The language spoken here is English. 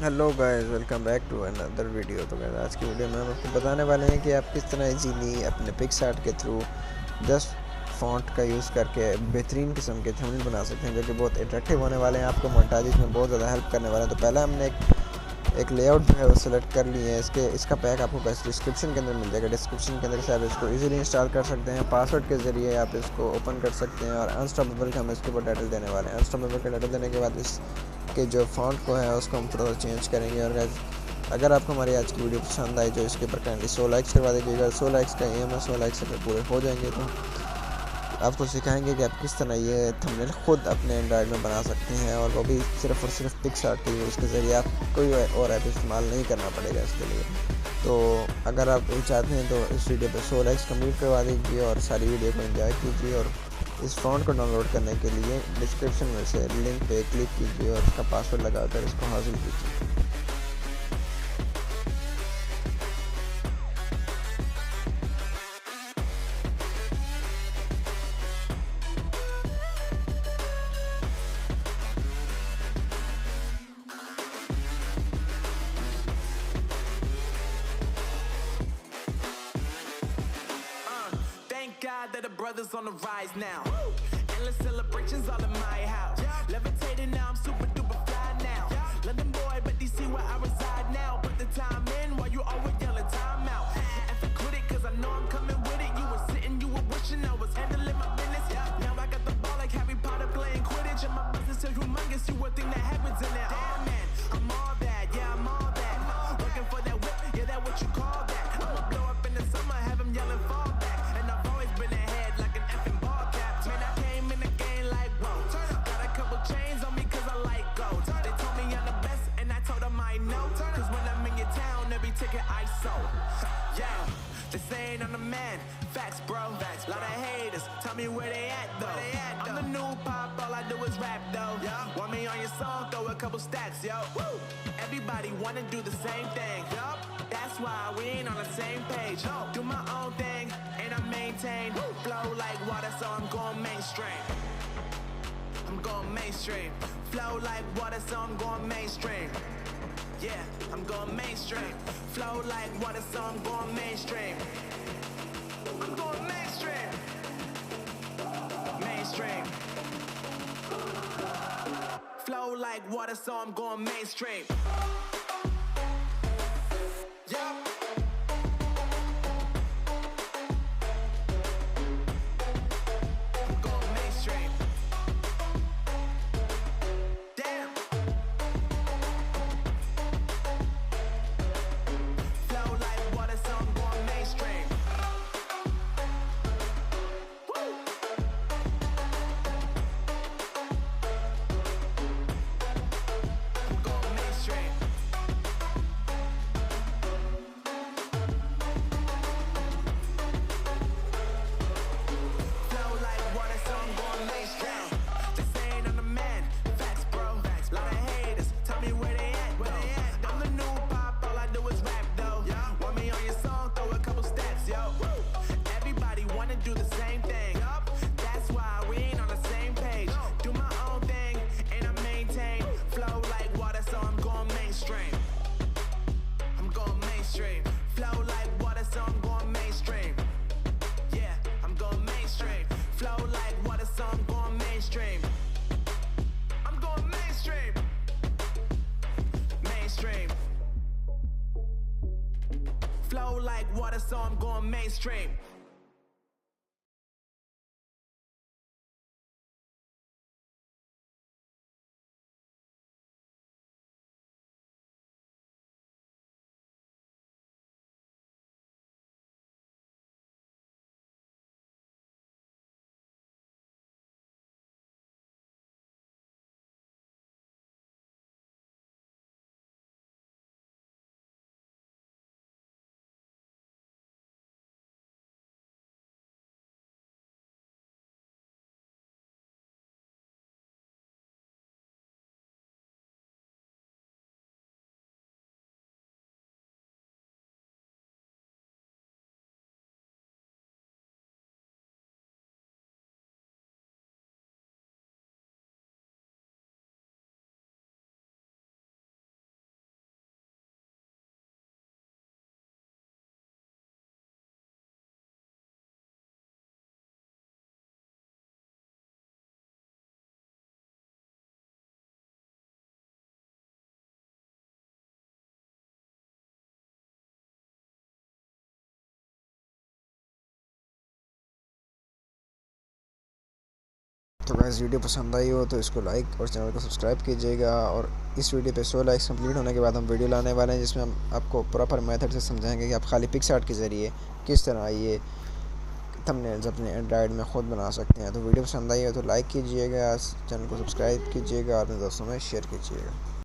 Hello guys, welcome back to another video. तो guys आज की वीडियो में हम आपको बताने वाले हैं कि आप किस तरह इजीली अपने पिक्सआर्ट के थ्रू 10 फ़ॉन्ट का यूज़ करके बेहतरीन किस्म के थंबनेल बना सकते हैं जो कि बहुत अट्रैक्टिव होने वाले हैं। आपको मोंटाजेस में बहुत ज़्यादा हेल्प करने वाले हैं। तो पहले हमने एक लेआउट जो है वो सेलेक्ट कर लिए है। इसका पैक आपको बस डिस्क्रिप्शन के अंदर मिल जाएगा। डिस्क्रिप्शन के अंदर से आप इसको इजीली इंस्टॉल कर सकते हैं। पासवर्ड के ज़रिए आप इसको ओपन कर सकते हैं और अनस्टॉपेबल का हम इसके ऊपर टाइटल देने वाले हैं। अनस्टॉपेबल का टाइटल देने के बाद इसके जो फॉन्ट को है उसको हम थोड़ा सा चेंज करेंगे। और अगर आपको हमारी आज की वीडियो पसंद आई तो इसके ऊपर काइंडली 100 लाइक्स करवा दीजिएगा। 100 लाइक्स का एम है, 100 लाइक्स अगर पूरे हो जाएंगे तो आपको सिखाएंगे कि आप किस तरह ये थंबनेल खुद अपने एंड्रॉयड में बना सकते हैं, और वो भी सिर्फ और सिर्फ पिक्सआर्ट के यूज़ के ज़रिए। आप कोई और ऐप इस्तेमाल नहीं करना पड़ेगा इसके लिए। तो अगर आप ये चाहते हैं तो इस वीडियो पे 100 लाइक्स कंप्लीट करवा दीजिए और सारी वीडियो को एंजॉय कीजिए। और इस फ़ॉन्ट को डाउनलोड करने के लिए डिस्क्रिप्शन में से लिंक पे क्लिक कीजिए और इसका पासवर्ड लगाकर इसको हासिल कीजिए। Thank God that the brothers on the rise now. Endless celebrations all in my house. Levitating now, I'm super duper fly now. London boy, but DC where I reside now. Put the time in while you always yelling time out. And for quit it, cause I know I'm coming with it. You were sitting, you were wishing I was handling my business. Now I got the ball like Harry Potter playing Quidditch. And my business is humongous, you would think that happens in there. Damn man, I'm all that, yeah, I'm all that. Looking for that whip, yeah, that what you call that. I'ma blow up in the summer, have him yelling fall back. And I've always been ahead like an effing ball cap. Man, I came in the game like, whoa. Got a couple chains on me cause I like gold. They told me I'm the best and I told them I know. Cause when I'm in your town, every ticket I sold. Yeah, they saying I'm the man. Facts, bro. Facts, lot of haters. Tell me where they at though. I'm the new pop, all I do is rap though. Want me on your song, throw a couple stacks, yo. Everybody wanna do the same thing. That's why we ain't on the same page. Do my own thing and I maintain. Flow like water, so I'm going mainstream. I'm going mainstream. Flow like water, so I'm going mainstream. Yeah, I'm going mainstream. Flow like water, so I'm going mainstream. I'm going mainstream. Mainstream. Flow like water, so I'm going mainstream. Yeah. I'm going mainstream. Damn. Flow like water, so I'm going mainstream. Woo. I'm going mainstream. Flow like water, so I'm going mainstream. They saying I'm the man. Facts, bro. Lot of haters. Tell me where they at, though. I'm the new pop, all I do is rap, though. Want me on your song, throw a couple stacks, yo. Everybody wanna do the same thing. That's why we ain't on the same page. Do my own thing, and I maintain. Flow like water, so I'm going mainstream. I'm going mainstream. Flow like water, so I'm going mainstream. Yeah, I'm going mainstream. Flow like water, so I'm going mainstream. I'm going mainstream. Mainstream. Flow like water, so I'm going mainstream. तो guys video पसंद आई हो तो इसको like और channel को subscribe कीजिएगा। और इस वीडियो पे 100 लाइक्स कंप्लीट होने के बाद हम वीडियो लाने वाले हैं जिसमें हम आपको प्रॉपर मेथड से समझाएंगे कि आप खाली पिक्सआर्ट के ज़रिए किस तरह ये थंबनेल्स अपने एंड्रॉयड में ख़ुद बना सकते हैं। तो वीडियो पसंद आई हो तो लाइक कीजिएगा, चैनल को सब्सक्राइब कीजिएगा और अपने दोस्तों में शेयर कीजिएगा।